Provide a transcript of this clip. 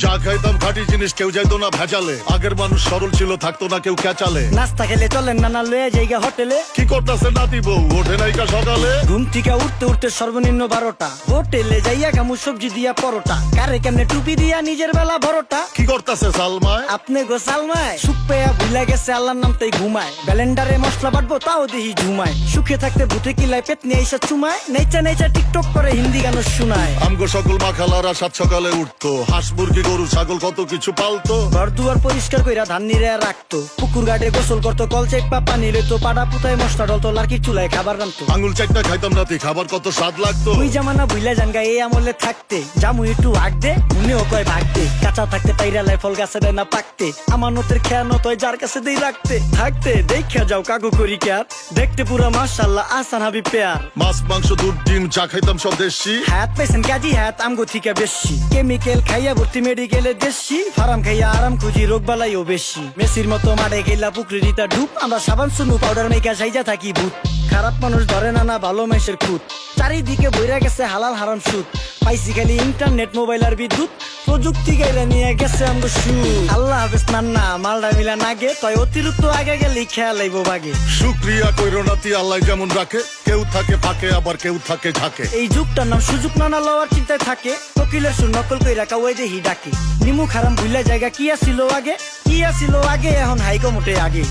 যা খাইতাম খাঁটি জিনিস, কেউ যাইতো না ভেজালে। আগের মানুষ সরল ছিল, থাকতো না কেউ ক্যাচালে। নাস্তা খেলে চলেন নানা লয়ে জায়গা হোটেলে। কি করতেছে নাতি বউ, ওঠে নাইকা সকালে? ঘুম থেকে উঠতে উঠতে সর্বনিম্ন 12টা। হোটেলে যাইয়া গামু সবজি দিয়া পরোটা, কারে কেমনে টুপি দিয়া নিজের বেলা বড়টা। কি করতেছে সালমায়? আপনি গো সালমায় সুখ পেয়া ভুলা গেছে আল্লাহর নাম তাই ঘুমায়। ব্যালেন্ডারে মশলা বাটবো তাও দেহি ঝুমায়। সুখে থাকতে ভূতে কিলায় পেট নিয়ে এসে চুমায়। নেচা নেচা টিকটক করে হিন্দি গান শোনায়। আমগো সকল মাখালারা সাত সকালে উঠতো, হাঁস মুরগি গরু ছাগল কত কিছু পালতো। ঘর দুয়ার পরিষ্কার কইরা ধান নিরে রাখতো। পুকুর ঘাটে গোসল করতো, কল চেক পা পানি লইতো। পাড়া পুতায় মশলা ডলতো, লার্কির চুলায় খাবার রান্তো। আঙুল চারটা খাইতাম রাতি, খাবার কত স্বাদ লাগতো। ওই জামানা ভুইলা জানগা এই আমলে থাকতে। জামু একটু আগ দে, মনেও কয় ভাগ দে। কাঁচা থাকতে পাইরালায় ফল গাছে দেয় না পাকতে। আমানতের খেয়ানত হয় যার কাছে দেই রাখতে। থাকতে দেখা যাও কাগু করি ক্যার, দেখতে পুরা মাশাআল্লাহ আসান হাবি পেয়ার। মাছ মাংস দুধ ডিম চা খাইতাম সব দেশি। হাত পেছেন কাজী হাত আমগো থিকা বেশি। কেমিক্যাল খাইয়া ভর্তি মেডিকেলে দেশি। ফার্ম খাইয়া আরাম খুঁজি রোগ বালাইও বেশি। মেসির মতো মাঠে গেলা পুকুরে দিতা ডুব। আমরা সাবান সুনু পাউডার মেকা সাইজা থাকি ভূত। খারাপ মানুষ ধরে না না ভালো মেসের খুঁত। চারিদিকে বইরা গেছে হালাল হারাম সুদ। পাইছি খালি ইন্টারনেট মোবাইল আর বিদ্যুৎ। প্রযুক্তি গাইলা নিয়ে গেছে আমগো সু। আল্লাহ হাফেজ নান্না মালডা মিলা নাগে, তয় অতিরিক্ত আগে গেলে খেয়াল আইবো বাগে। শুক্রিয়া কইরো নাতি, আল্লাহ যেমন রাখে। কেউ থাকে ফাঁকে, আবার কেউ থাকে ঝাঁকে। এই যুগটার নাম সুযোগ নানা লওয়ার চিন্তায় থাকে। কোকিলের সুর নকল কইরা কাওয়াই দেহি ডাকে। নিমু খারাম ভুলা জায়গা কি আসিল আগে, কি আসিল আগে এখন হাইকো মোটে আগে।